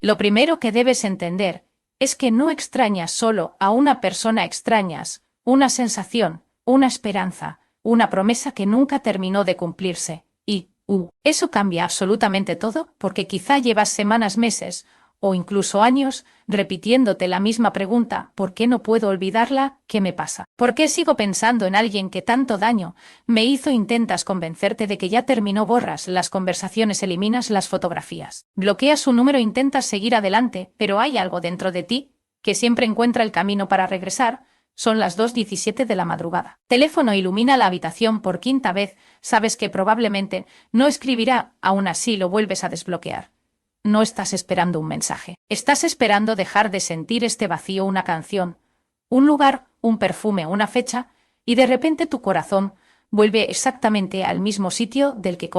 Lo primero que debes entender es que no extrañas solo a una persona, extrañas una sensación, una esperanza, una promesa que nunca terminó de cumplirse. Y, eso cambia absolutamente todo, porque quizá llevas semanas, meses, o incluso años, repitiéndote la misma pregunta: ¿por qué no puedo olvidarla? ¿Qué me pasa? ¿Por qué sigo pensando en alguien que tanto daño me hizo? Intentas convencerte de que ya terminó, borras las conversaciones, eliminas las fotografías, bloqueas su número, intentas seguir adelante, pero hay algo dentro de ti que siempre encuentra el camino para regresar. Son las 2:17 de la madrugada. Teléfono ilumina la habitación por quinta vez. Sabes que probablemente no escribirá, aún así lo vuelves a desbloquear. No estás esperando un mensaje. Estás esperando dejar de sentir este vacío, una canción, un lugar, un perfume, una fecha, y de repente tu corazón vuelve exactamente al mismo sitio del que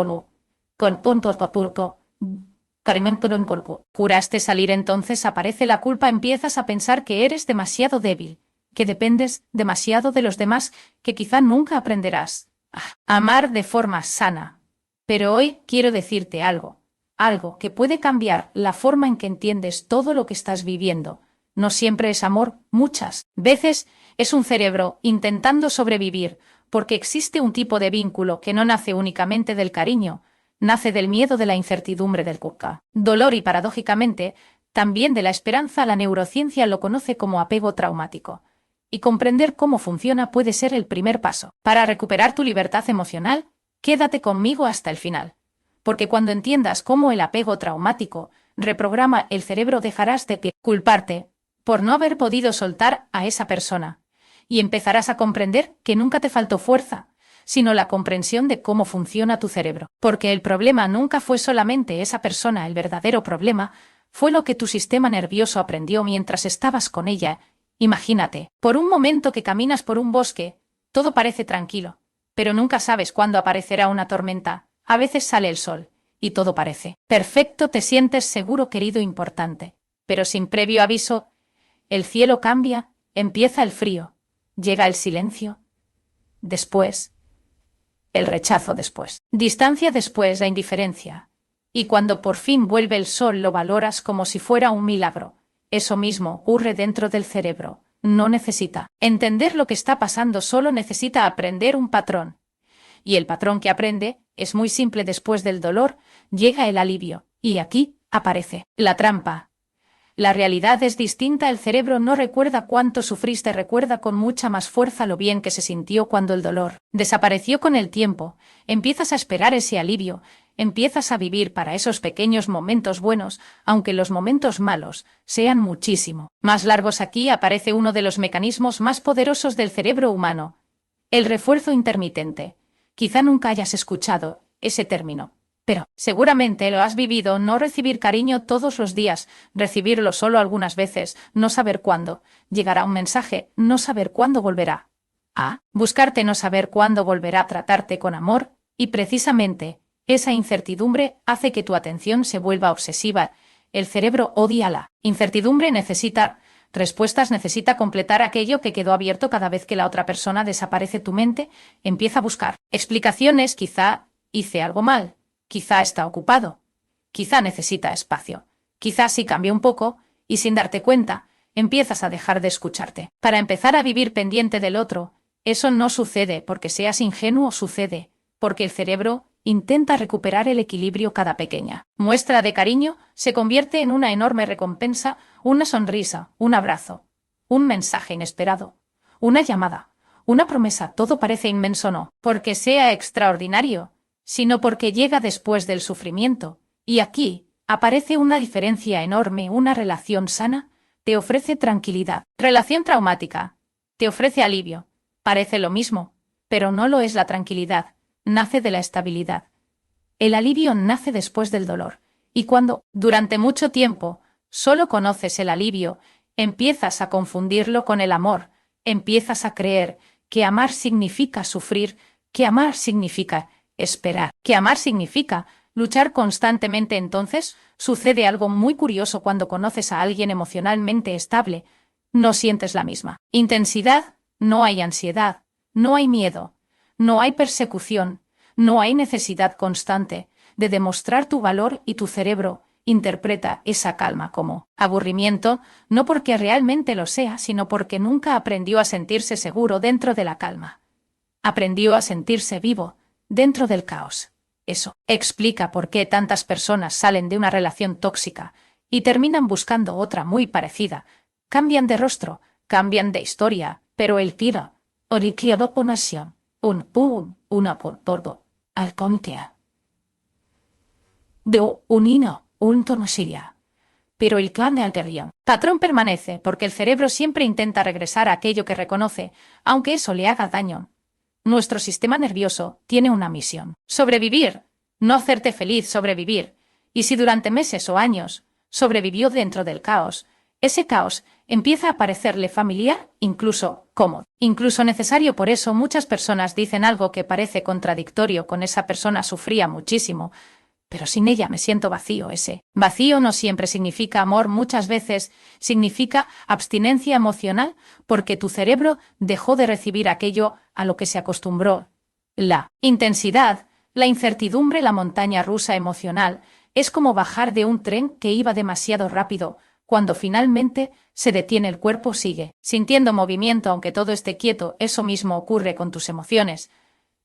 juraste salir. Entonces aparece la culpa, empiezas a pensar que eres demasiado débil, que dependes demasiado de los demás, que quizá nunca aprenderás a amar de forma sana. Pero hoy quiero decirte algo que puede cambiar la forma en que entiendes todo lo que estás viviendo. No siempre es amor, muchas veces es un cerebro intentando sobrevivir, porque existe un tipo de vínculo que no nace únicamente del cariño, nace del miedo, de la incertidumbre, del dolor y, paradójicamente, también de la esperanza. La neurociencia lo conoce como apego traumático. Y comprender cómo funciona puede ser el primer paso para recuperar tu libertad emocional. Quédate conmigo hasta el final, porque cuando entiendas cómo el apego traumático reprograma el cerebro, dejarás de culparte por no haber podido soltar a esa persona, y empezarás a comprender que nunca te faltó fuerza, sino la comprensión de cómo funciona tu cerebro. Porque el problema nunca fue solamente esa persona, el verdadero problema fue lo que tu sistema nervioso aprendió mientras estabas con ella. Imagínate, por un momento, que caminas por un bosque, todo parece tranquilo, pero nunca sabes cuándo aparecerá una tormenta. A veces sale el sol, y todo parece perfecto, te sientes seguro, querido, importante. Pero sin previo aviso, el cielo cambia, empieza el frío, llega el silencio, después el rechazo, después distancia, después la indiferencia. Y cuando por fin vuelve el sol, lo valoras como si fuera un milagro. Eso mismo ocurre dentro del cerebro. No necesita entender lo que está pasando, solo necesita aprender un patrón. Y el patrón que aprende es muy simple: después del dolor llega el alivio. Y aquí aparece la trampa. La realidad es distinta. El cerebro no recuerda cuánto sufriste, recuerda con mucha más fuerza lo bien que se sintió cuando el dolor desapareció. Con el tiempo, empiezas a esperar ese alivio, empiezas a vivir para esos pequeños momentos buenos, aunque los momentos malos sean muchísimo más largos. Aquí aparece uno de los mecanismos más poderosos del cerebro humano: el refuerzo intermitente. Quizá nunca hayas escuchado ese término, pero seguramente lo has vivido. No recibir cariño todos los días, recibirlo solo algunas veces, no saber cuándo llegará un mensaje, no saber cuándo volverá a buscarte, no saber cuándo volverá a tratarte con amor, y precisamente esa incertidumbre hace que tu atención se vuelva obsesiva. El cerebro odia la incertidumbre, necesita respuestas, necesita completar aquello que quedó abierto. Cada vez que la otra persona desaparece, tu mente empieza a buscar explicaciones. Quizá hice algo mal, quizá está ocupado, quizá necesita espacio, quizá sí cambió un poco, y sin darte cuenta, empiezas a dejar de escucharte para empezar a vivir pendiente del otro. Eso no sucede porque seas ingenuo, sucede porque el cerebro intenta recuperar el equilibrio. Cada pequeña muestra de cariño se convierte en una enorme recompensa: una sonrisa, un abrazo, un mensaje inesperado, una llamada, una promesa. Todo parece inmenso, no porque sea extraordinario, sino porque llega después del sufrimiento. Y aquí aparece una diferencia enorme. Una relación sana te ofrece tranquilidad. Relación traumática te ofrece alivio. Parece lo mismo, pero no lo es. La tranquilidad nace de la estabilidad. El alivio nace después del dolor. Y cuando, durante mucho tiempo, solo conoces el alivio, empiezas a confundirlo con el amor. Empiezas a creer que amar significa sufrir, que amar significa esperar, que amar significa luchar constantemente. Entonces, sucede algo muy curioso cuando conoces a alguien emocionalmente estable. No sientes la misma intensidad, no hay ansiedad, no hay miedo, no hay persecución, no hay necesidad constante de demostrar tu valor, y tu cerebro interpreta esa calma como aburrimiento, no porque realmente lo sea, sino porque nunca aprendió a sentirse seguro dentro de la calma. Aprendió a sentirse vivo dentro del caos. Eso explica por qué tantas personas salen de una relación tóxica y terminan buscando otra muy parecida. Cambian de rostro, cambian de historia, pero el tiro, oriquiado por nación, un pum, una por todo, al contea. De unino, un tono siria. Pero el clan de Alterion. Patrón permanece porque el cerebro siempre intenta regresar a aquello que reconoce, aunque eso le haga daño. Nuestro sistema nervioso tiene una misión. Sobrevivir. No hacerte feliz, sobrevivir. Y si durante meses o años sobrevivió dentro del caos, ese caos empieza a parecerle familiar, incluso cómodo, incluso necesario. Por eso muchas personas dicen algo que parece contradictorio con esa persona sufría muchísimo, pero sin ella me siento vacío. Ese vacío no siempre significa amor, muchas veces significa abstinencia emocional, porque tu cerebro dejó de recibir aquello a lo que se acostumbró. La intensidad, la incertidumbre, la montaña rusa emocional, es como bajar de un tren que iba demasiado rápido. Cuando finalmente se detiene, el cuerpo sigue sintiendo movimiento aunque todo esté quieto. Eso mismo ocurre con tus emociones.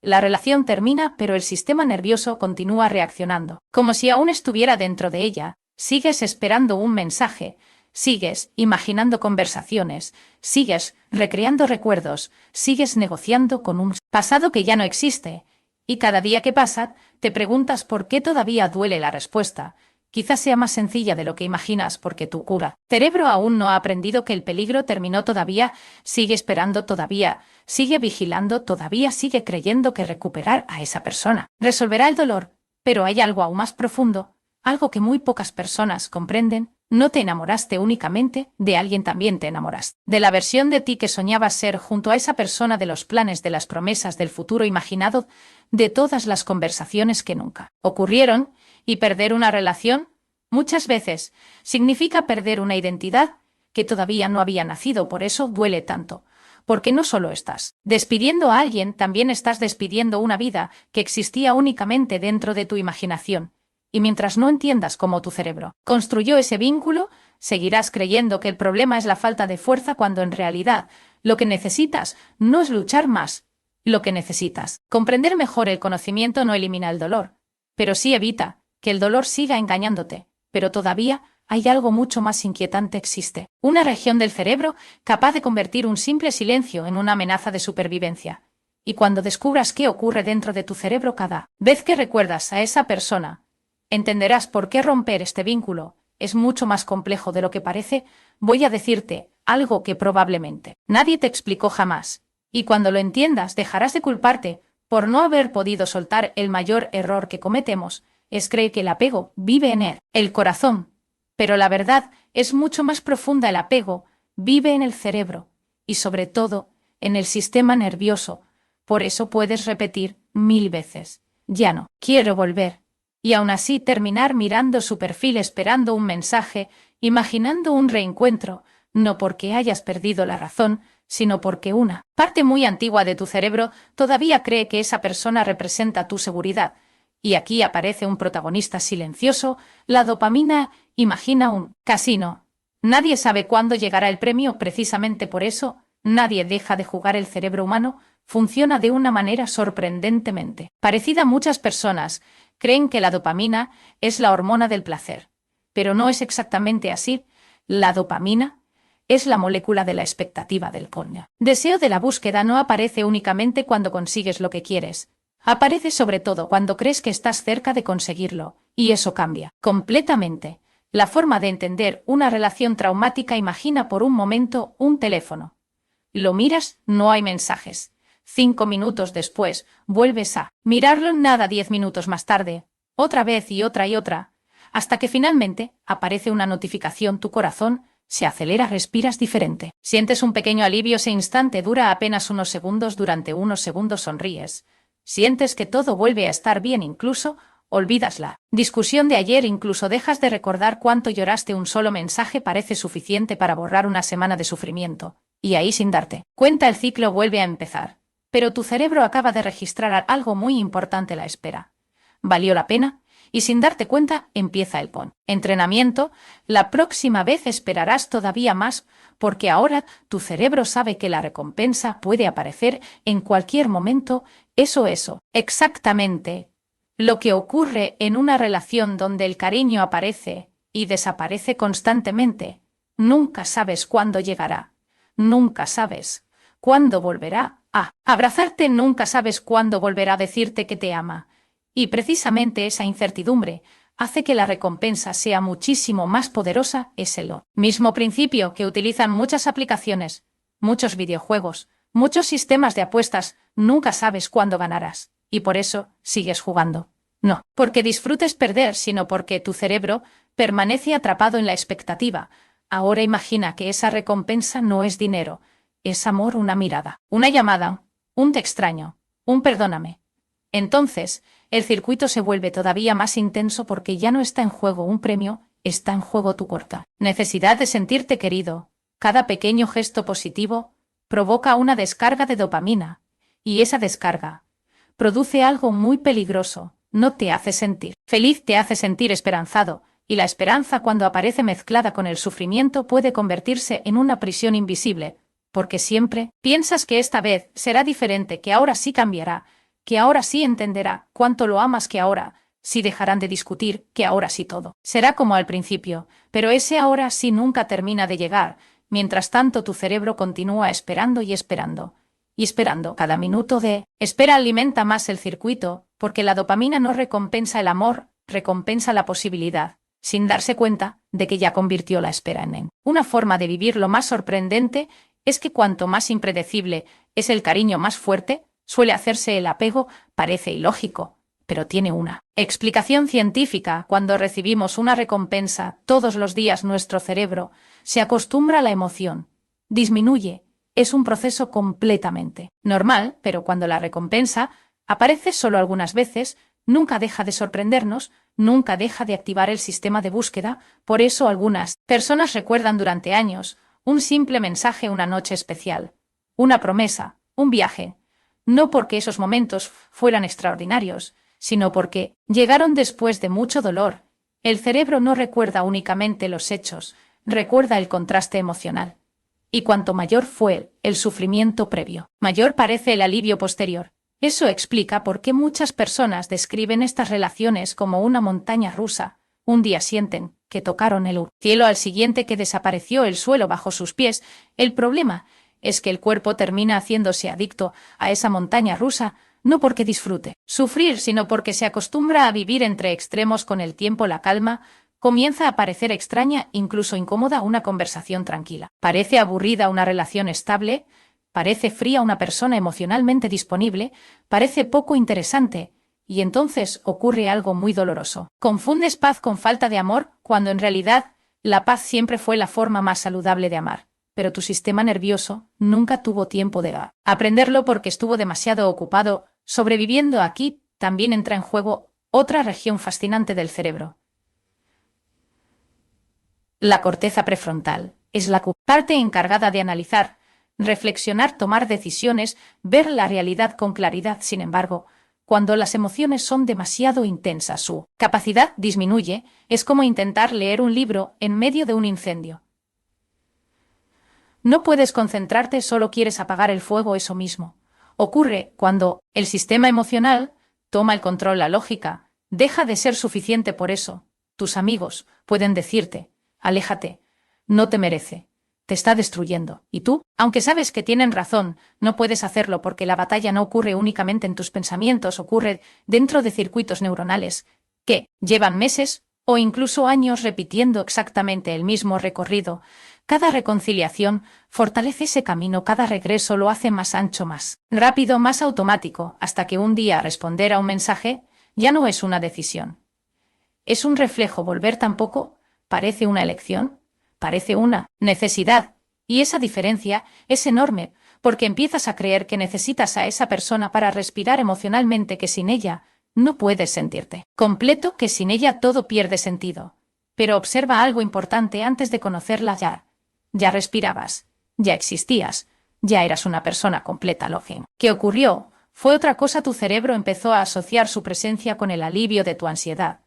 La relación termina, pero el sistema nervioso continúa reaccionando, como si aún estuviera dentro de ella. Sigues esperando un mensaje, sigues imaginando conversaciones, sigues recreando recuerdos, sigues negociando con un pasado que ya no existe. Y cada día que pasa, te preguntas por qué todavía duele la respuesta. Quizás sea más sencilla de lo que imaginas porque tu cerebro aún no ha aprendido que el peligro terminó todavía, sigue esperando todavía, sigue vigilando todavía, sigue creyendo que recuperar a esa persona resolverá el dolor. Pero hay algo aún más profundo, algo que muy pocas personas comprenden. No te enamoraste únicamente de alguien, también te enamoraste de la versión de ti que soñabas ser junto a esa persona, de los planes, de las promesas, del futuro imaginado, de todas las conversaciones que nunca ocurrieron. Y perder una relación, muchas veces, significa perder una identidad que todavía no había nacido. Por eso duele tanto. Porque no solo estás despidiendo a alguien, también estás despidiendo una vida que existía únicamente dentro de tu imaginación. Y mientras no entiendas cómo tu cerebro construyó ese vínculo, seguirás creyendo que el problema es la falta de fuerza, cuando en realidad lo que necesitas no es luchar más. Lo que necesitas, comprender mejor. El conocimiento no elimina el dolor, pero sí evita que el dolor siga engañándote. Pero todavía hay algo mucho más inquietante. Existe una región del cerebro capaz de convertir un simple silencio en una amenaza de supervivencia. Y cuando descubras qué ocurre dentro de tu cerebro cada vez que recuerdas a esa persona, entenderás por qué romper este vínculo es mucho más complejo de lo que parece. Voy a decirte algo que probablemente nadie te explicó jamás. Y cuando lo entiendas, dejarás de culparte por no haber podido soltar. El mayor error que cometemos es creer que el apego vive en el corazón. Pero la verdad es mucho más profunda. El apego vive en el cerebro y sobre todo en el sistema nervioso. Por eso puedes repetir 1000 veces: ya no quiero volver. Y aún así terminar mirando su perfil, esperando un mensaje, imaginando un reencuentro, no porque hayas perdido la razón, sino porque una parte muy antigua de tu cerebro todavía cree que esa persona representa tu seguridad. Y aquí aparece un protagonista silencioso. La dopamina imagina un casino. Nadie sabe cuándo llegará el premio. Precisamente por eso, nadie deja de jugar. El cerebro humano funciona de una manera sorprendentemente parecida. Muchas personas creen que la dopamina es la hormona del placer, pero no es exactamente así. La dopamina es la molécula de la expectativa, del deseo, de la búsqueda. No aparece únicamente cuando consigues lo que quieres. Aparece sobre todo cuando crees que estás cerca de conseguirlo, y eso cambia completamente la forma de entender una relación traumática. Imagina por un momento un teléfono. Lo miras, no hay mensajes. 5 minutos después, vuelves a mirarlo, nada. 10 minutos más tarde, otra vez y otra, hasta que finalmente aparece una notificación. Tu corazón se acelera, respiras diferente. Sientes un pequeño alivio. Ese instante dura apenas unos segundos. Durante unos segundos sonríes. Sientes que todo vuelve a estar bien, incluso olvidas la discusión de ayer, incluso dejas de recordar cuánto lloraste. Un solo mensaje parece suficiente para borrar una semana de sufrimiento. Y ahí, sin darte cuenta, el ciclo vuelve a empezar. Pero tu cerebro acaba de registrar algo muy importante: la espera. ¿Valió la pena? y sin darte cuenta empieza el entrenamiento. La próxima vez esperarás todavía más, porque ahora tu cerebro sabe que la recompensa puede aparecer en cualquier momento. Eso, exactamente lo que ocurre en una relación donde el cariño aparece y desaparece constantemente. Nunca sabes cuándo llegará. Nunca sabes cuándo volverá a abrazarte, nunca sabes cuándo volverá a decirte que te ama. Y precisamente esa incertidumbre hace que la recompensa sea muchísimo más poderosa. Es el mismo principio que utilizan muchas aplicaciones, muchos videojuegos, muchos sistemas de apuestas. Nunca sabes cuándo ganarás, y por eso sigues jugando. No porque disfrutes perder, sino porque tu cerebro permanece atrapado en la expectativa. Ahora imagina que esa recompensa no es dinero, es amor, una mirada, una llamada, un te extraño, un perdóname. Entonces, el circuito se vuelve todavía más intenso porque ya no está en juego un premio, está en juego tu corta necesidad de sentirte querido. Cada pequeño gesto positivo provoca una descarga de dopamina, y esa descarga produce algo muy peligroso. No te hace sentir feliz, te hace sentir esperanzado, y la esperanza, cuando aparece mezclada con el sufrimiento, puede convertirse en una prisión invisible, porque siempre piensas que esta vez será diferente, que ahora sí cambiará, que ahora sí entenderá cuánto lo amas, que ahora sí dejarán de discutir, que ahora sí todo será como al principio, pero ese ahora sí nunca termina de llegar. Mientras tanto, tu cerebro continúa esperando y esperando. Y esperando. Cada minuto de espera alimenta más el circuito, porque la dopamina no recompensa el amor, recompensa la posibilidad, sin darse cuenta de que ya convirtió la espera en una forma de vivir. Lo más sorprendente es que cuanto más impredecible es el cariño, más fuerte suele hacerse el apego. Parece ilógico, pero tiene una explicación científica. Cuando recibimos una recompensa todos los días, nuestro cerebro se acostumbra a la emoción, disminuye. Es un proceso completamente normal, pero cuando la recompensa aparece solo algunas veces, nunca deja de sorprendernos, nunca deja de activar el sistema de búsqueda. Por eso algunas personas recuerdan durante años un simple mensaje, una noche especial, una promesa, un viaje, no porque esos momentos fueran extraordinarios, sino porque llegaron después de mucho dolor. El cerebro no recuerda únicamente los hechos, recuerda el contraste emocional. Y cuanto mayor fue el sufrimiento previo, mayor parece el alivio posterior. Eso explica por qué muchas personas describen estas relaciones como una montaña rusa. Un día sienten que tocaron el cielo, al siguiente que desapareció el suelo bajo sus pies. El problema es que el cuerpo termina haciéndose adicto a esa montaña rusa, no porque disfrute sufrir, sino porque se acostumbra a vivir entre extremos. Con el tiempo, la calma comienza a parecer extraña, incluso incómoda. Una conversación tranquila parece aburrida, una relación estable parece fría, una persona emocionalmente disponible parece poco interesante, y entonces ocurre algo muy doloroso. Confundes paz con falta de amor, cuando en realidad la paz siempre fue la forma más saludable de amar, pero tu sistema nervioso nunca tuvo tiempo de aprenderlo porque estuvo demasiado ocupado sobreviviendo. Aquí también entra en juego otra región fascinante del cerebro: la corteza prefrontal. Es la parte encargada de analizar, reflexionar, tomar decisiones, ver la realidad con claridad. Sin embargo, cuando las emociones son demasiado intensas, su capacidad disminuye. Es como intentar leer un libro en medio de un incendio. No puedes concentrarte, solo quieres apagar el fuego. Eso mismo ocurre cuando el sistema emocional toma el control. La lógica deja de ser suficiente. Por eso, tus amigos pueden decirte: aléjate, no te merece, te está destruyendo. Y tú, aunque sabes que tienen razón, no puedes hacerlo porque la batalla no ocurre únicamente en tus pensamientos, ocurre dentro de circuitos neuronales que llevan meses o incluso años repitiendo exactamente el mismo recorrido. Cada reconciliación fortalece ese camino, cada regreso lo hace más ancho, más rápido, más automático, hasta que un día responder a un mensaje ya no es una decisión. Es un reflejo. Volver tampoco parece una elección, parece una necesidad. Y esa diferencia es enorme, porque empiezas a creer que necesitas a esa persona para respirar emocionalmente, que sin ella no puedes sentirte completo, que sin ella todo pierde sentido. Pero observa algo importante: antes de conocerla ya respirabas, ya existías, ya eras una persona completa. Lo que ocurrió fue otra cosa. Tu cerebro empezó a asociar su presencia con el alivio de tu ansiedad.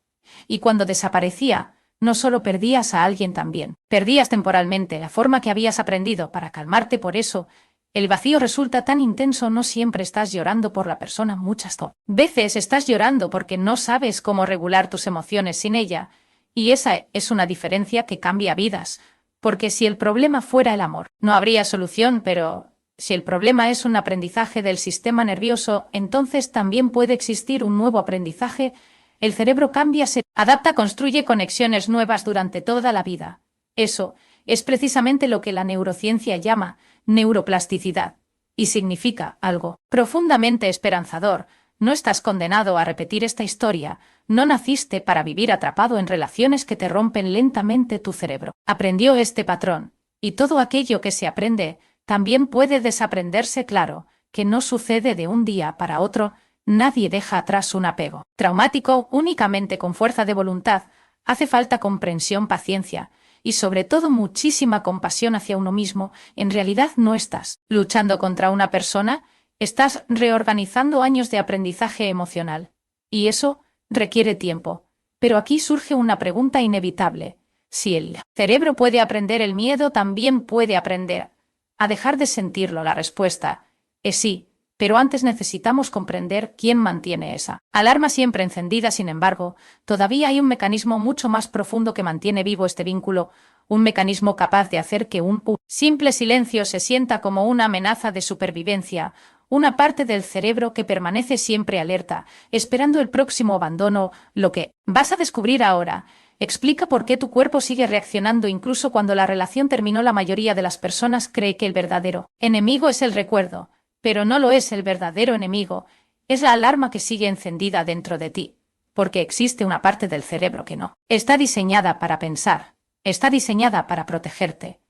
Y cuando desaparecía, no solo perdías a alguien también, perdías temporalmente la forma que habías aprendido para calmarte. Por eso, el vacío resulta tan intenso. No siempre estás llorando por la persona, muchas veces estás llorando porque no sabes cómo regular tus emociones sin ella. Y esa es una diferencia que cambia vidas. Porque si el problema fuera el amor, no habría solución, pero si el problema es un aprendizaje del sistema nervioso, entonces también puede existir un nuevo aprendizaje. El cerebro cambia, se adapta, construye conexiones nuevas durante toda la vida. Eso es precisamente lo que la neurociencia llama neuroplasticidad. Y significa algo profundamente esperanzador. No estás condenado a repetir esta historia. No naciste para vivir atrapado en relaciones que te rompen lentamente. Tu cerebro aprendió este patrón. Y todo aquello que se aprende también puede desaprenderse. Claro, que no sucede de un día para otro. Nadie deja atrás un apego traumático únicamente con fuerza de voluntad. Hace falta comprensión, paciencia y sobre todo muchísima compasión hacia uno mismo. En realidad no estás luchando contra una persona, estás reorganizando años de aprendizaje emocional. Y eso requiere tiempo. Pero aquí surge una pregunta inevitable. Si el cerebro puede aprender el miedo, también puede aprender a dejar de sentirlo. La respuesta es sí. Pero antes necesitamos comprender quién mantiene esa alarma siempre encendida. Sin embargo, todavía hay un mecanismo mucho más profundo que mantiene vivo este vínculo, un mecanismo capaz de hacer que un simple silencio se sienta como una amenaza de supervivencia, una parte del cerebro que permanece siempre alerta, esperando el próximo abandono. Lo que vas a descubrir ahora explica por qué tu cuerpo sigue reaccionando incluso cuando la relación terminó. La mayoría de las personas cree que el verdadero enemigo es el recuerdo. Pero no lo es. El verdadero enemigo es la alarma que sigue encendida dentro de ti, porque existe una parte del cerebro que no está diseñada para pensar, está diseñada para protegerte.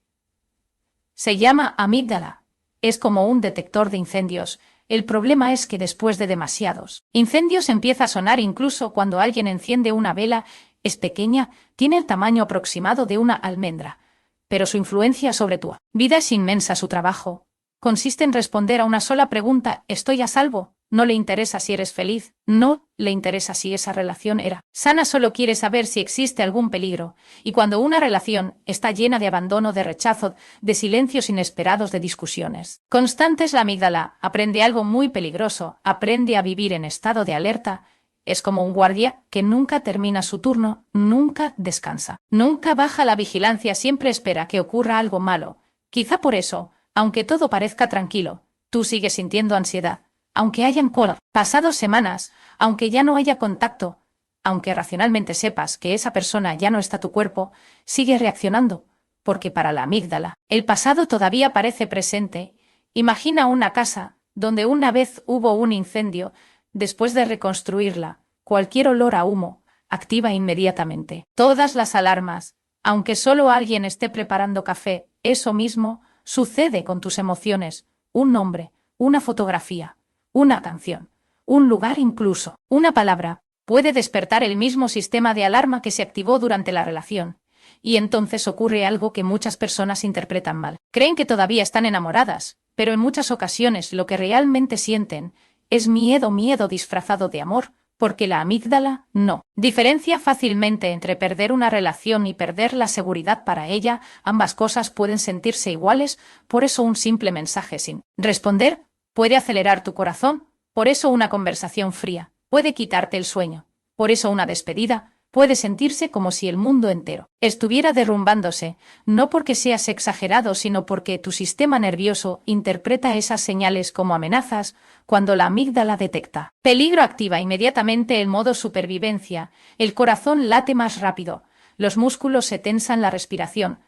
Se llama amígdala. Es como un detector de incendios. El problema es que después de demasiados incendios empieza a sonar. Incluso cuando alguien enciende una vela, es pequeña, tiene el tamaño aproximado de una almendra, pero su influencia sobre tu vida es inmensa. Su trabajo consiste en responder a una sola pregunta: ¿estoy a salvo? No le interesa si eres feliz, no le interesa si esa relación era sana, solo quiere saber si existe algún peligro. Y cuando una relación está llena de abandono, de rechazo, de silencios inesperados, de discusiones constantes, la amígdala aprende algo muy peligroso, aprende a vivir en estado de alerta. Es como un guardia que nunca termina su turno, nunca descansa, nunca baja la vigilancia, siempre espera que ocurra algo malo. Quizá por eso, aunque todo parezca tranquilo, tú sigues sintiendo ansiedad, aunque hayan pasado semanas, aunque ya no haya contacto, aunque racionalmente sepas que esa persona ya no está. Tu cuerpo sigue reaccionando, porque para la amígdala, el pasado todavía parece presente. Imagina una casa donde una vez hubo un incendio. Después de reconstruirla, cualquier olor a humo activa inmediatamente todas las alarmas, aunque solo alguien esté preparando café. Eso mismo sucede con tus emociones. Un nombre, una fotografía, una canción, un lugar, incluso una palabra, puede despertar el mismo sistema de alarma que se activó durante la relación. Y entonces ocurre algo que muchas personas interpretan mal. Creen que todavía están enamoradas, pero en muchas ocasiones lo que realmente sienten es miedo, miedo disfrazado de amor, porque la amígdala no diferencia fácilmente entre perder una relación y perder la seguridad. Para ella, ambas cosas pueden sentirse iguales. Por eso un simple mensaje sin responder puede acelerar tu corazón. Por eso una conversación fría puede quitarte el sueño. Por eso una despedida puede sentirse como si el mundo entero estuviera derrumbándose, no porque seas exagerado, sino porque tu sistema nervioso interpreta esas señales como amenazas. Cuando la amígdala detecta peligro, activa inmediatamente el modo supervivencia, el corazón late más rápido, los músculos se tensan, la respiración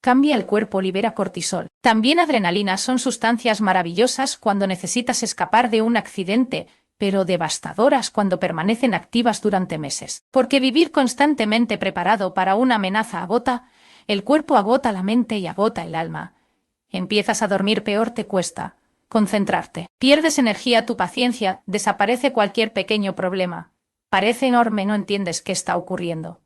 cambia, el cuerpo libera cortisol. También adrenalina. Son sustancias maravillosas cuando necesitas escapar de un accidente, pero devastadoras cuando permanecen activas durante meses. Porque vivir constantemente preparado para una amenaza agota, el cuerpo agota la mente y agota el alma. Empiezas a dormir peor, te cuesta concentrarte, pierdes energía, tu paciencia, desaparece cualquier pequeño problema. Parece enorme, no entiendes qué está ocurriendo.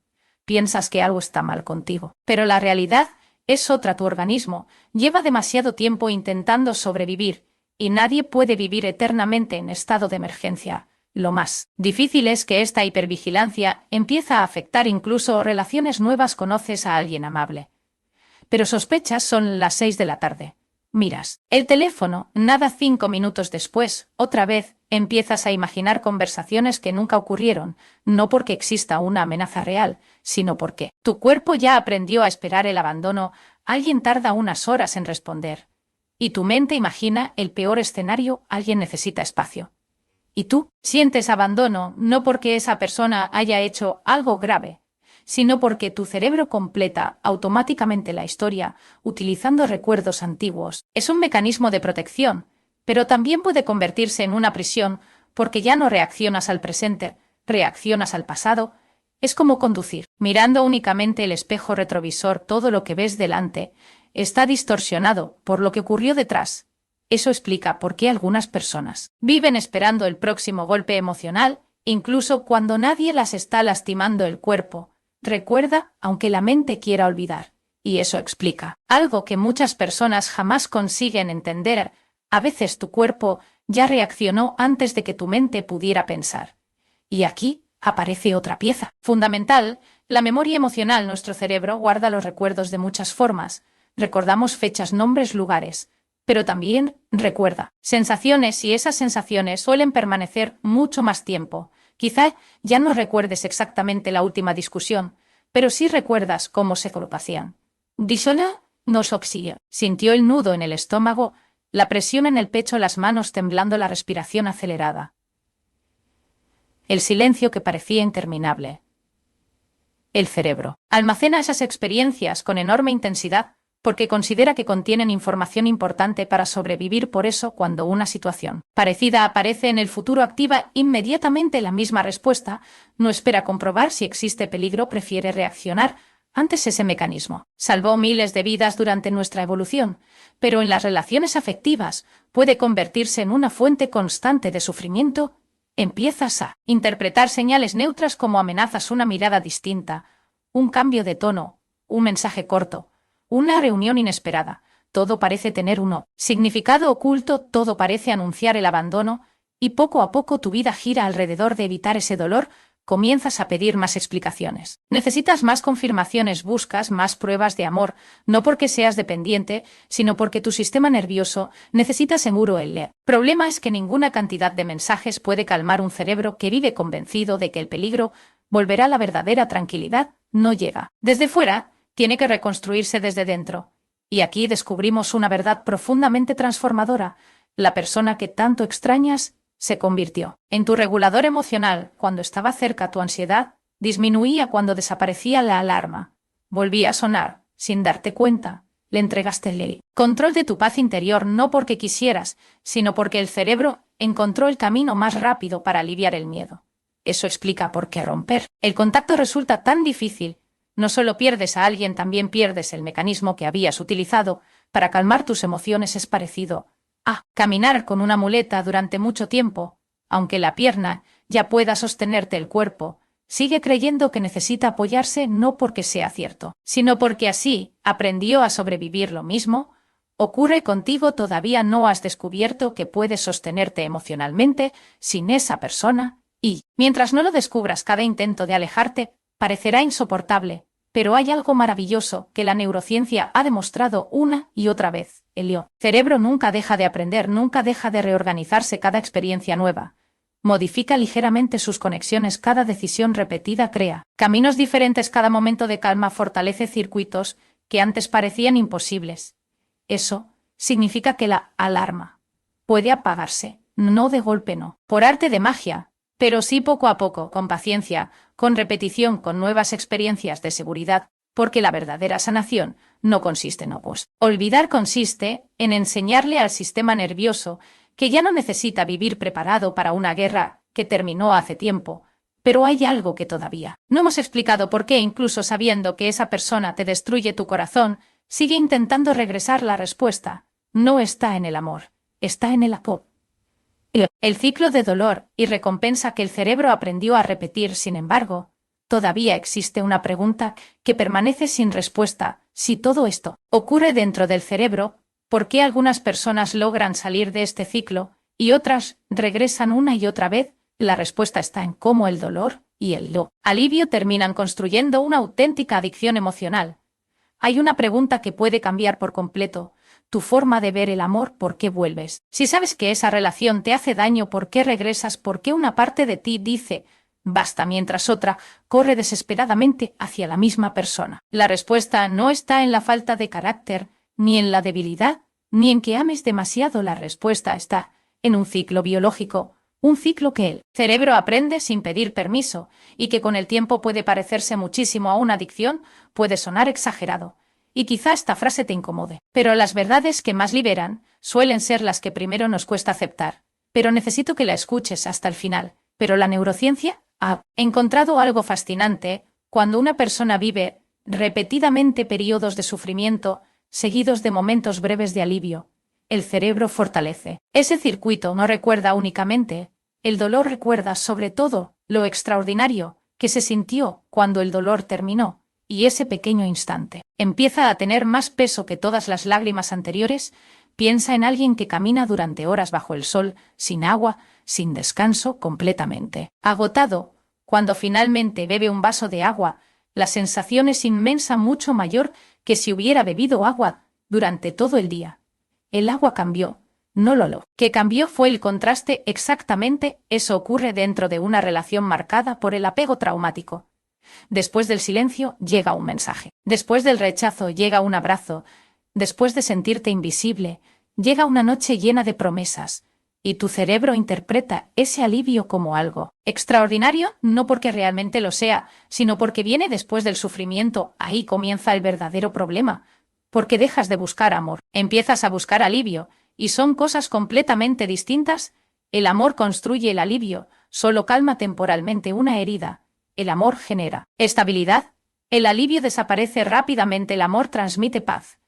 Piensas que algo está mal contigo, pero la realidad es otra. Tu organismo lleva demasiado tiempo intentando sobrevivir, y nadie puede vivir eternamente en estado de emergencia. Lo más difícil es que esta hipervigilancia empieza a afectar incluso relaciones nuevas. Conoces a alguien amable, pero sospechas, son las 6 de la tarde. Miras el teléfono, nada. 5 minutos después, otra vez, empiezas a imaginar conversaciones que nunca ocurrieron, no porque exista una amenaza real, sino porque tu cuerpo ya aprendió a esperar el abandono. Alguien tarda unas horas en responder. Y tu mente imagina el peor escenario: alguien necesita espacio. Y tú sientes abandono, no porque esa persona haya hecho algo grave, sino porque tu cerebro completa automáticamente la historia utilizando recuerdos antiguos. Es un mecanismo de protección, pero también puede convertirse en una prisión porque ya no reaccionas al presente, reaccionas al pasado. Es como conducir, mirando únicamente el espejo retrovisor. Todo lo que ves delante está distorsionado por lo que ocurrió detrás. Eso explica por qué algunas personas viven esperando el próximo golpe emocional, incluso cuando nadie las está lastimando el cuerpo. Recuerda, aunque la mente quiera olvidar. Y eso explica algo que muchas personas jamás consiguen entender. A veces tu cuerpo ya reaccionó antes de que tu mente pudiera pensar. Y aquí aparece otra pieza fundamental: la memoria emocional. Nuestro cerebro guarda los recuerdos de muchas formas. Recordamos fechas, nombres, lugares, pero también recuerda sensaciones, y esas sensaciones suelen permanecer mucho más tiempo. Quizá ya no recuerdes exactamente la última discusión, pero sí recuerdas cómo se agrupaban. Disola nos oxía. Sintió el nudo en el estómago, la presión en el pecho, las manos temblando, la respiración acelerada. El silencio que parecía interminable. El cerebro almacena esas experiencias con enorme intensidad porque considera que contienen información importante para sobrevivir. Por eso, cuando una situación parecida aparece en el futuro, activa inmediatamente la misma respuesta. No espera comprobar si existe peligro, prefiere reaccionar antes. Ese mecanismo salvó miles de vidas durante nuestra evolución, pero en las relaciones afectivas puede convertirse en una fuente constante de sufrimiento. Empiezas a interpretar señales neutras como amenazas, una mirada distinta, un cambio de tono, un mensaje corto, una reunión inesperada. Todo parece tener un significado oculto, todo parece anunciar el abandono, y poco a poco tu vida gira alrededor de evitar ese dolor. Comienzas a pedir más explicaciones. Necesitas más confirmaciones, buscas más pruebas de amor, no porque seas dependiente, sino porque tu sistema nervioso necesita seguro el leer. Problema es que ninguna cantidad de mensajes puede calmar un cerebro que vive convencido de que el peligro volverá. La verdadera tranquilidad no llega desde fuera, tiene que reconstruirse desde dentro. Y aquí descubrimos una verdad profundamente transformadora: la persona que tanto extrañas se convirtió en tu regulador emocional. Cuando estaba cerca, tu ansiedad disminuía. Cuando desaparecía, la alarma volvía a sonar. Sin darte cuenta, le entregaste el control de tu paz interior, no porque quisieras, sino porque el cerebro encontró el camino más rápido para aliviar el miedo. Eso explica por qué romper el contacto resulta tan difícil. No solo pierdes a alguien, también pierdes el mecanismo que habías utilizado para calmar tus emociones. Es parecido a caminar con una muleta durante mucho tiempo. Aunque la pierna ya pueda sostenerte, el cuerpo sigue creyendo que necesita apoyarse, no porque sea cierto, sino porque así aprendió a sobrevivir. Lo mismo ocurre contigo. Todavía no has descubierto que puedes sostenerte emocionalmente sin esa persona, y mientras no lo descubras, cada intento de alejarte parecerá insoportable. Pero hay algo maravilloso que la neurociencia ha demostrado una y otra vez: el cerebro nunca deja de aprender, nunca deja de reorganizarse. Cada experiencia nueva modifica ligeramente sus conexiones, cada decisión repetida crea caminos diferentes, cada momento de calma fortalece circuitos que antes parecían imposibles. Eso significa que la alarma puede apagarse, no de golpe, no por arte de magia, pero sí poco a poco, con paciencia, con repetición, con nuevas experiencias de seguridad, porque la verdadera sanación no consiste en olvidar, consiste en enseñarle al sistema nervioso que ya no necesita vivir preparado para una guerra que terminó hace tiempo. Pero hay algo que todavía no hemos explicado: por qué, incluso sabiendo que esa persona te destruye tu corazón, sigue intentando regresar. La respuesta no está en el amor, está en el apego. El ciclo de dolor y recompensa que el cerebro aprendió a repetir. Sin embargo, todavía existe una pregunta que permanece sin respuesta: si todo esto ocurre dentro del cerebro, ¿por qué algunas personas logran salir de este ciclo y otras regresan una y otra vez? La respuesta está en cómo el dolor y el alivio terminan construyendo una auténtica adicción emocional. Hay una pregunta que puede cambiar por completo tu forma de ver el amor: ¿por qué vuelves? Si sabes que esa relación te hace daño, ¿por qué regresas? ¿Por qué una parte de ti dice basta mientras otra corre desesperadamente hacia la misma persona? La respuesta no está en la falta de carácter, ni en la debilidad, ni en que ames demasiado. La respuesta está en un ciclo biológico, un ciclo que el cerebro aprende sin pedir permiso y que con el tiempo puede parecerse muchísimo a una adicción. Puede sonar exagerado, y quizá esta frase te incomode, pero las verdades que más liberan suelen ser las que primero nos cuesta aceptar. Pero necesito que la escuches hasta el final. Pero la neurociencia ha encontrado algo fascinante. Cuando una persona vive repetidamente periodos de sufrimiento, seguidos de momentos breves de alivio, el cerebro fortalece. Ese circuito no recuerda únicamente el dolor, recuerda sobre todo lo extraordinario que se sintió cuando el dolor terminó. Y ese pequeño instante empieza a tener más peso que todas las lágrimas anteriores. Piensa en alguien que camina durante horas bajo el sol, sin agua, sin descanso, completamente agotado. Cuando finalmente bebe un vaso de agua, la sensación es inmensa, mucho mayor que si hubiera bebido agua durante todo el día. El agua cambió, no lo que cambió fue el contraste. Exactamente eso ocurre dentro de una relación marcada por el apego traumático. Después del silencio llega un mensaje. Después del rechazo llega un abrazo. Después de sentirte invisible, llega una noche llena de promesas. Y tu cerebro interpreta ese alivio como algo extraordinario, no porque realmente lo sea, sino porque viene después del sufrimiento. Ahí comienza el verdadero problema. Porque dejas de buscar amor, empiezas a buscar alivio, y son cosas completamente distintas. El amor construye el alivio, solo calma temporalmente una herida. El amor genera estabilidad. El alivio desaparece rápidamente. El amor transmite paz.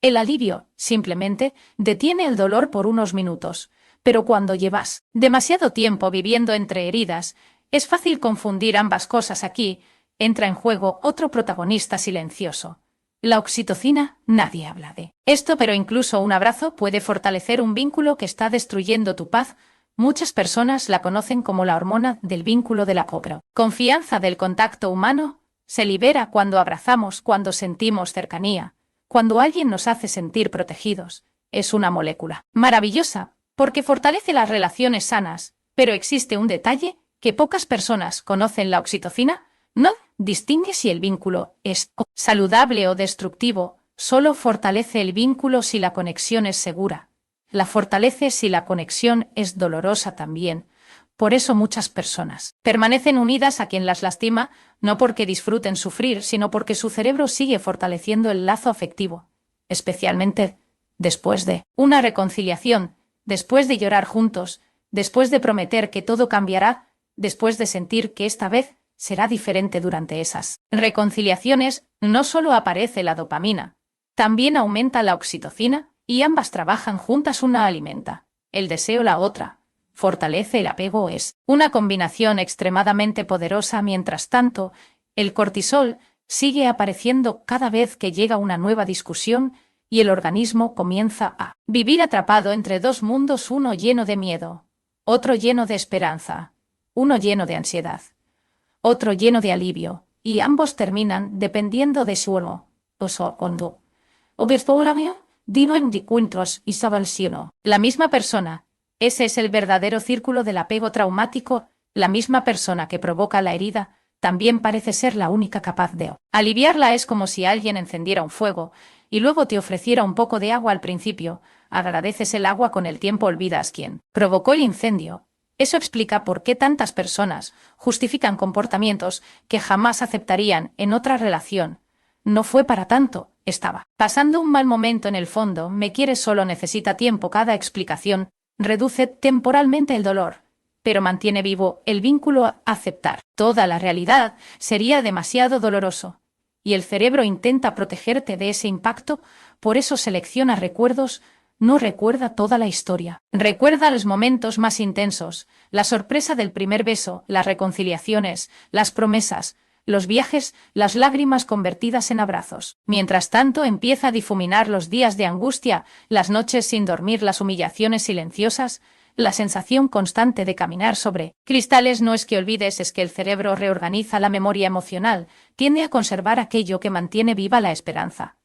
El alivio, simplemente, detiene el dolor por unos minutos. Pero cuando llevas demasiado tiempo viviendo entre heridas, es fácil confundir ambas cosas. Aquí entra en juego otro protagonista silencioso. La oxitocina. Nadie habla de esto, pero incluso un abrazo puede fortalecer un vínculo que está destruyendo tu paz. Muchas personas la conocen como la hormona del vínculo de la confianza, del contacto humano. Se libera cuando abrazamos, cuando sentimos cercanía, cuando alguien nos hace sentir protegidos. Es una molécula maravillosa porque fortalece las relaciones sanas, pero existe un detalle que pocas personas conocen: la oxitocina no distingue si el vínculo es saludable o destructivo, solo fortalece el vínculo si la conexión es segura. La fortalece si la conexión es dolorosa también. Por eso muchas personas permanecen unidas a quien las lastima, no porque disfruten sufrir, sino porque su cerebro sigue fortaleciendo el lazo afectivo, especialmente después de una reconciliación, después de llorar juntos, después de prometer que todo cambiará, después de sentir que esta vez será diferente. Durante esas reconciliaciones no solo aparece la dopamina, también aumenta la oxitocina, y ambas trabajan juntas. Una alimenta el deseo, la otra fortalece el apego. Es una combinación extremadamente poderosa. Mientras tanto, el cortisol sigue apareciendo cada vez que llega una nueva discusión y el organismo comienza a vivir atrapado entre dos mundos, uno lleno de miedo, otro lleno de esperanza, uno lleno de ansiedad, otro lleno de alivio, y ambos terminan dependiendo de su uno. Cuando la misma persona. Ese es el verdadero círculo del apego traumático. La misma persona que provoca la herida también parece ser la única capaz de aliviarla. Es como si alguien encendiera un fuego y luego te ofreciera un poco de agua al principio. Agradeces el agua, con el tiempo olvidas quién provocó el incendio. Eso explica por qué tantas personas justifican comportamientos que jamás aceptarían en otra relación. No fue para tanto, estaba pasando un mal momento en el fondo, me quiere, solo necesita tiempo. Cada explicación reduce temporalmente el dolor, pero mantiene vivo el vínculo. Aceptar toda la realidad sería demasiado doloroso, y el cerebro intenta protegerte de ese impacto. Por eso selecciona recuerdos. No recuerda toda la historia, recuerda los momentos más intensos, la sorpresa del primer beso, las reconciliaciones, las promesas, los viajes, las lágrimas convertidas en abrazos. Mientras tanto empieza a difuminar los días de angustia, las noches sin dormir, las humillaciones silenciosas, La sensación constante de caminar sobre cristales no es que olvides, es que el cerebro reorganiza la memoria emocional, tiende a conservar aquello que mantiene viva la esperanza.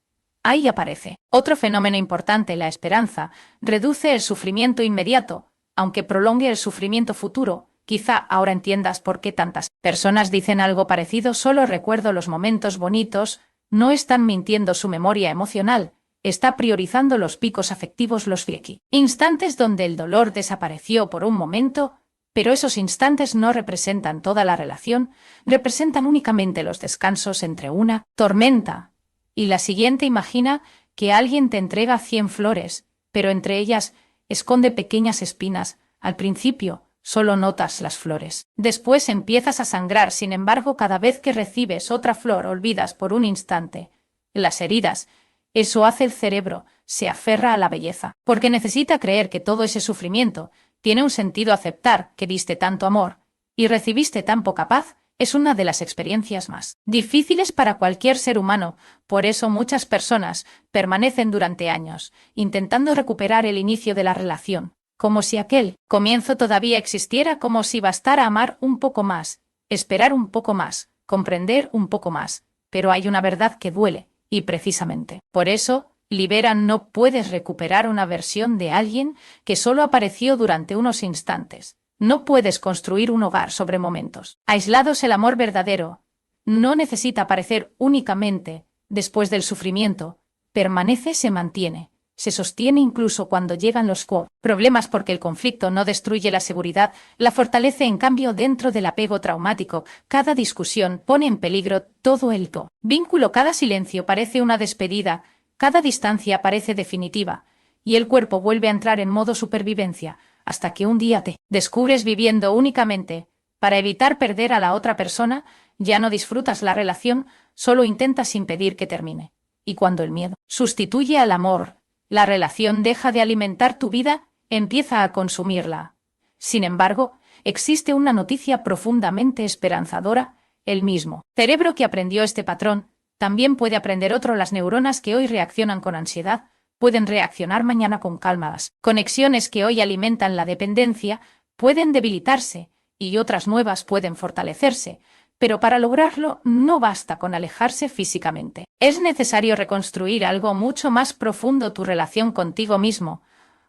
Ahí aparece otro fenómeno importante: la esperanza reduce el sufrimiento inmediato, aunque prolongue el sufrimiento futuro. Quizá ahora entiendas por qué tantas personas dicen algo parecido: solo recuerdo los momentos bonitos. No están mintiendo, su memoria emocional está priorizando los picos afectivos, los flequi, instantes donde el dolor desapareció por un momento, pero esos instantes no representan toda la relación, representan únicamente los descansos entre una tormenta y la siguiente. Imagina que alguien te entrega 100 flores, pero entre ellas esconde pequeñas espinas. Al principio solo notas las flores. Después empiezas a sangrar. Sin embargo, cada vez que recibes otra flor, olvidas por un instante las heridas. Eso hace el cerebro, se aferra a la belleza, porque necesita creer que todo ese sufrimiento tiene un sentido. Aceptar que diste tanto amor y recibiste tan poca paz es una de las experiencias más difíciles para cualquier ser humano. Por eso muchas personas permanecen durante años intentando recuperar el inicio de la relación, como si aquel comienzo todavía existiera, como si bastara amar un poco más, esperar un poco más, comprender un poco más. Pero hay una verdad que duele, y precisamente por eso, liberan, no puedes recuperar una versión de alguien que solo apareció durante unos instantes. No puedes construir un hogar sobre momentos aislados. El amor verdadero no necesita aparecer únicamente después del sufrimiento, permanece, se mantiene, se sostiene incluso cuando llegan los problemas, porque el conflicto no destruye la seguridad, la fortalece. En cambio, dentro del apego traumático, cada discusión pone en peligro todo el vínculo, cada silencio parece una despedida, cada distancia parece definitiva, y el cuerpo vuelve a entrar en modo supervivencia, hasta que un día te descubres viviendo únicamente para evitar perder a la otra persona. Ya no disfrutas la relación, solo intentas impedir que termine. Y cuando el miedo sustituye al amor, la relación deja de alimentar tu vida, empieza a consumirla. Sin embargo, existe una noticia profundamente esperanzadora: el mismo cerebro que aprendió este patrón también puede aprender otro. Las neuronas que hoy reaccionan con ansiedad pueden reaccionar mañana con calma. Las conexiones que hoy alimentan la dependencia pueden debilitarse y otras nuevas pueden fortalecerse. Pero para lograrlo no basta con alejarse físicamente. Es necesario reconstruir algo mucho más profundo: tu relación contigo mismo.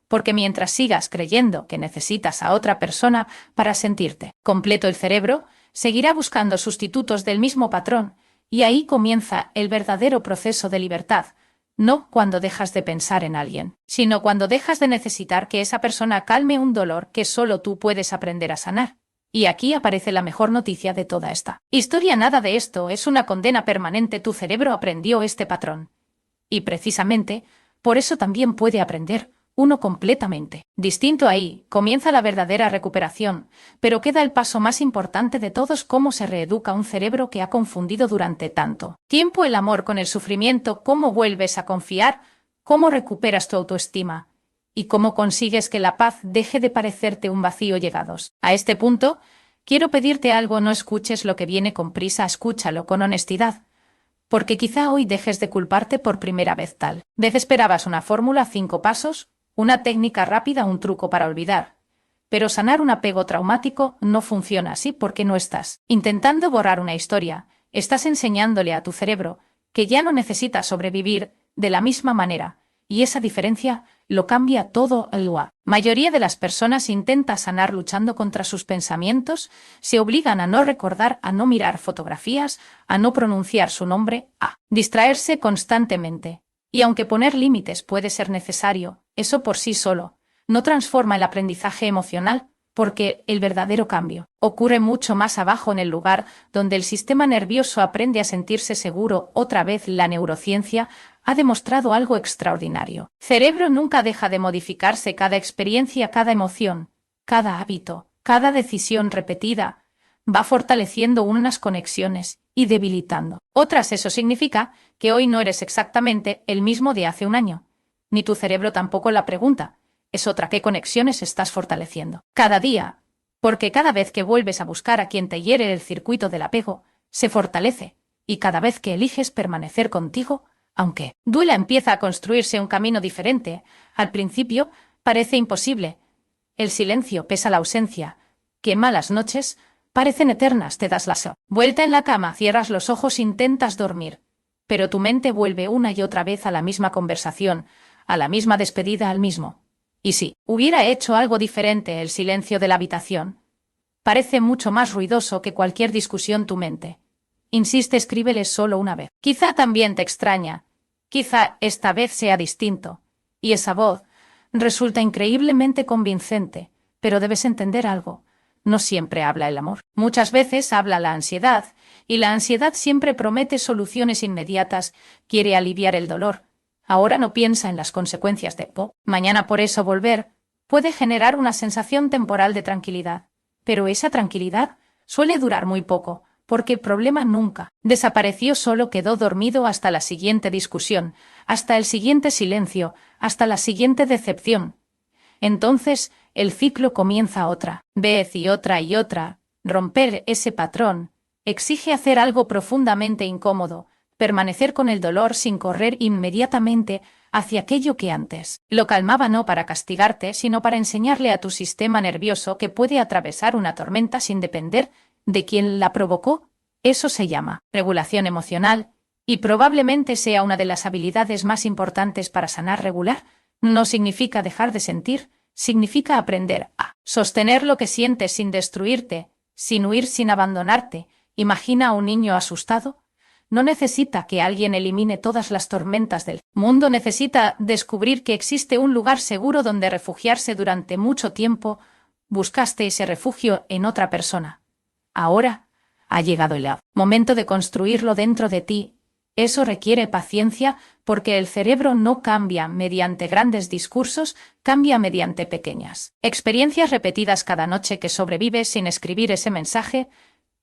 Porque mientras sigas creyendo que necesitas a otra persona para sentirte completo, el cerebro seguirá buscando sustitutos del mismo patrón, y ahí comienza el verdadero proceso de libertad. No cuando dejas de pensar en alguien, sino cuando dejas de necesitar que esa persona calme un dolor que solo tú puedes aprender a sanar. Y aquí aparece la mejor noticia de toda esta historia: nada de esto es una condena permanente. Tu cerebro aprendió este patrón. Y precisamente, por eso también puede aprender uno completamente distinto. Ahí comienza la verdadera recuperación, pero queda el paso más importante de todos: cómo se reeduca un cerebro que ha confundido durante tanto tiempo el amor con el sufrimiento. Cómo vuelves a confiar, cómo recuperas tu autoestima, y cómo consigues que la paz deje de parecerte un vacío. Llegados a este punto, quiero pedirte algo: no escuches lo que viene con prisa, escúchalo con honestidad. Porque quizá hoy dejes de culparte por primera vez. Tal vez esperabas una fórmula, 5 pasos, una técnica rápida, un truco para olvidar. Pero sanar un apego traumático no funciona así, porque no estás intentando borrar una historia, estás enseñándole a tu cerebro que ya no necesita sobrevivir de la misma manera. Y esa diferencia lo cambia todo. La mayoría de las personas intenta sanar luchando contra sus pensamientos, se obligan a no recordar, a no mirar fotografías, a no pronunciar su nombre, a distraerse constantemente. Y aunque poner límites puede ser necesario, eso por sí solo no transforma el aprendizaje emocional, porque el verdadero cambio ocurre mucho más abajo, en el lugar donde el sistema nervioso aprende a sentirse seguro. Otra vez, la neurociencia ha demostrado algo extraordinario. El cerebro nunca deja de modificarse. Cada experiencia, cada emoción, cada hábito, cada decisión repetida va fortaleciendo unas conexiones y debilitando otras. Eso significa que hoy no eres exactamente el mismo de hace un año. Ni tu cerebro tampoco. La pregunta es otra: ¿qué conexiones estás fortaleciendo cada día? Porque cada vez que vuelves a buscar a quien te hiere, el circuito del apego se fortalece, y cada vez que eliges permanecer contigo, aunque duela, empieza a construirse un camino diferente. Al principio parece imposible, El silencio pesa la ausencia. Qué malas noches, parecen eternas, te das la vuelta en la cama, cierras los ojos, intentas dormir. Pero tu mente vuelve una y otra vez a la misma conversación, a la misma despedida, al mismo. Y si hubiera hecho algo diferente el silencio de la habitación, parece mucho más ruidoso que cualquier discusión tu mente. Insiste, escríbele solo una vez. Quizá también te extraña. Quizá esta vez sea distinto. Y esa voz resulta increíblemente convincente, pero debes entender algo. No siempre habla el amor. Muchas veces habla la ansiedad, y la ansiedad siempre promete soluciones inmediatas, quiere aliviar el dolor. Ahora no piensa en las consecuencias de mañana. Por eso volver puede generar una sensación temporal de tranquilidad. Pero esa tranquilidad suele durar muy poco, porque el problema nunca desapareció, solo quedó dormido hasta la siguiente discusión, hasta el siguiente silencio, hasta la siguiente decepción. Entonces, el ciclo comienza otra vez y otra y otra. Romper ese patrón exige hacer algo profundamente incómodo, permanecer con el dolor sin correr inmediatamente hacia aquello que antes lo calmaba, no para castigarte, sino para enseñarle a tu sistema nervioso que puede atravesar una tormenta sin depender de quién la provocó. Eso se llama regulación emocional, y probablemente sea una de las habilidades más importantes para sanar. Regular no significa dejar de sentir, significa aprender a sostener lo que sientes sin destruirte, sin huir, sin abandonarte. Imagina a un niño asustado. No necesita que alguien elimine todas las tormentas del mundo, necesita descubrir que existe un lugar seguro donde refugiarse. Durante mucho tiempo buscaste ese refugio en otra persona. Ahora ha llegado el momento de construirlo dentro de ti. Eso requiere paciencia, porque el cerebro no cambia mediante grandes discursos, cambia mediante pequeñas experiencias repetidas cada noche que sobrevives sin escribir ese mensaje.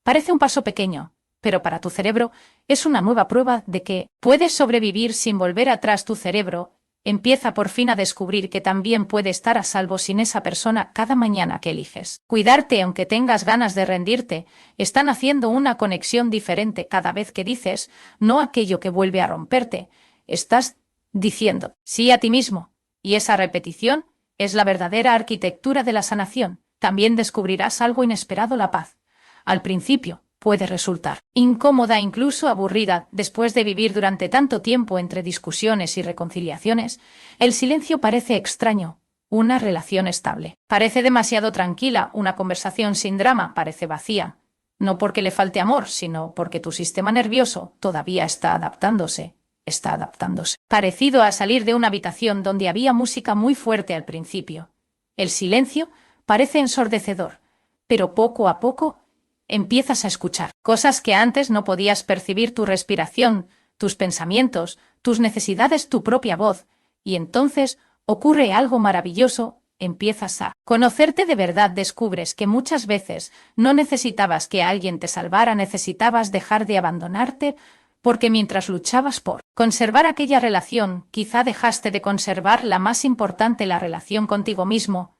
Parece un paso pequeño, pero para tu cerebro es una nueva prueba de que puedes sobrevivir sin volver atrás. Tu cerebro empieza por fin a descubrir que también puede estar a salvo sin esa persona. Cada mañana que eliges cuidarte, aunque tengas ganas de rendirte, están haciendo una conexión diferente. Cada vez que dices no a aquello que vuelve a romperte, estás diciendo sí a ti mismo. Y esa repetición es la verdadera arquitectura de la sanación. También descubrirás algo inesperado: la paz. Al principio puede resultar incómoda, incluso aburrida. Después de vivir durante tanto tiempo entre discusiones y reconciliaciones, el silencio parece extraño. Una relación estable parece demasiado tranquila, una conversación sin drama parece vacía. No porque le falte amor, sino porque tu sistema nervioso todavía está adaptándose. Parecido a salir de una habitación donde había música muy fuerte al principio. El silencio parece ensordecedor, pero poco a poco empiezas a escuchar cosas que antes no podías percibir: tu respiración, tus pensamientos, tus necesidades, tu propia voz. Y entonces ocurre algo maravilloso: empiezas a conocerte de verdad. Descubres que muchas veces no necesitabas que alguien te salvara, necesitabas dejar de abandonarte, porque mientras luchabas por conservar aquella relación, quizá dejaste de conservar la más importante, la relación contigo mismo.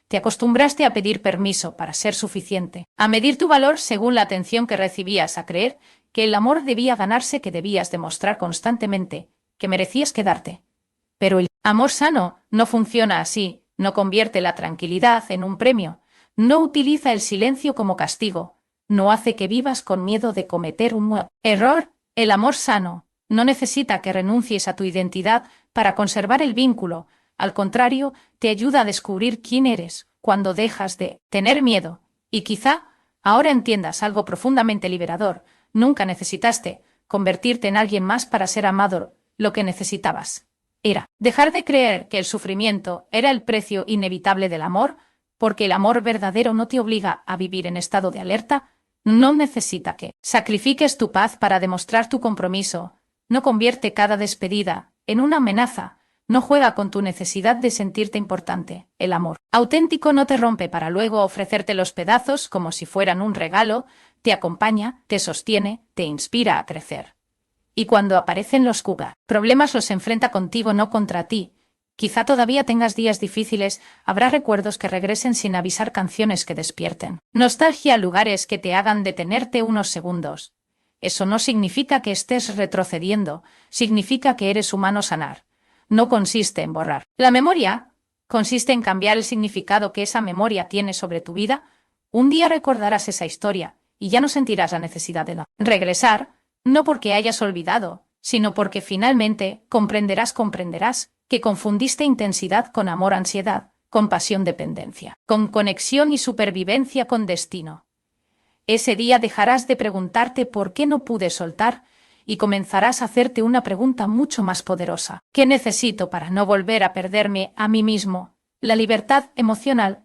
Te acostumbraste a pedir permiso para ser suficiente, a medir tu valor según la atención que recibías, a creer que el amor debía ganarse, que debías demostrar constantemente que merecías quedarte. Pero el amor sano no funciona así, no convierte la tranquilidad en un premio, no utiliza el silencio como castigo, no hace que vivas con miedo de cometer un nuevo error. El amor sano no necesita que renuncies a tu identidad para conservar el vínculo. Al contrario, te ayuda a descubrir quién eres cuando dejas de tener miedo. Y quizá ahora entiendas algo profundamente liberador: nunca necesitaste convertirte en alguien más para ser amado. Lo que necesitabas era dejar de creer que el sufrimiento era el precio inevitable del amor, porque el amor verdadero no te obliga a vivir en estado de alerta. No necesita que sacrifiques tu paz para demostrar tu compromiso. No convierte cada despedida en una amenaza. No juega con tu necesidad de sentirte importante. El amor auténtico no te rompe para luego ofrecerte los pedazos como si fueran un regalo. Te acompaña, te sostiene, te inspira a crecer. Y cuando aparecen los problemas, los enfrenta contigo, no contra ti. Quizá todavía tengas días difíciles, habrá recuerdos que regresen sin avisar, canciones que despierten nostalgia, lugares que te hagan detenerte unos segundos. Eso no significa que estés retrocediendo, significa que eres humano. Sanar no consiste en borrar la memoria, consiste en cambiar el significado que esa memoria tiene sobre tu vida. Un día recordarás esa historia y ya no sentirás la necesidad de regresar, no porque hayas olvidado, sino porque finalmente comprenderás que confundiste intensidad con amor, ansiedad, con pasión, dependencia, con conexión y supervivencia con destino. Ese día dejarás de preguntarte por qué no pude soltar y comenzarás a hacerte una pregunta mucho más poderosa. ¿Qué necesito para no volver a perderme a mí mismo? La libertad emocional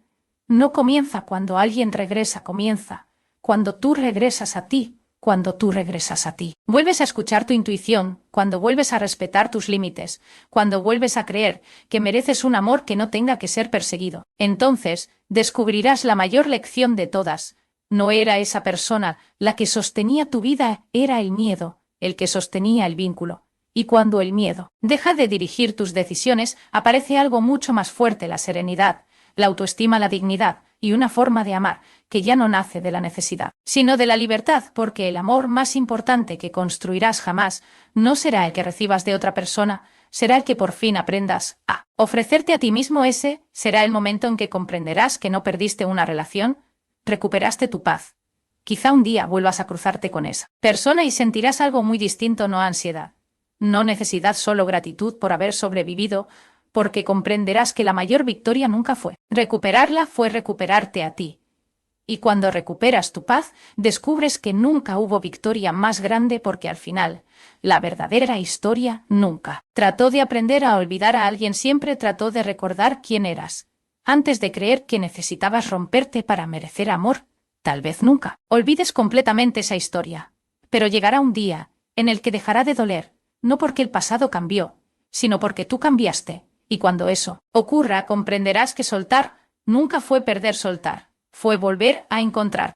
no comienza cuando alguien regresa, comienza cuando tú regresas a ti, cuando tú regresas a ti. Vuelves a escuchar tu intuición, cuando vuelves a respetar tus límites, cuando vuelves a creer que mereces un amor que no tenga que ser perseguido. Entonces, descubrirás la mayor lección de todas. No era esa persona la que sostenía tu vida, era el miedo el que sostenía el vínculo. Y cuando el miedo deja de dirigir tus decisiones, aparece algo mucho más fuerte: la serenidad, la autoestima, la dignidad y una forma de amar que ya no nace de la necesidad, sino de la libertad, porque el amor más importante que construirás jamás no será el que recibas de otra persona, será el que por fin aprendas a ofrecerte a ti mismo. Ese será el momento en que comprenderás que no perdiste una relación, recuperaste tu paz. Quizá un día vuelvas a cruzarte con esa persona y sentirás algo muy distinto: no ansiedad, no necesidad, solo gratitud por haber sobrevivido, porque comprenderás que la mayor victoria nunca fue recuperarla, fue recuperarte a ti. Y cuando recuperas tu paz, descubres que nunca hubo victoria más grande, porque al final, la verdadera historia nunca trató de aprender a olvidar a alguien, siempre trató de recordar quién eras, antes de creer que necesitabas romperte para merecer amor. Tal vez nunca olvides completamente esa historia, pero llegará un día en el que dejará de doler, no porque el pasado cambió, sino porque tú cambiaste, y cuando eso ocurra comprenderás que soltar nunca fue perder, soltar fue volver a encontrar.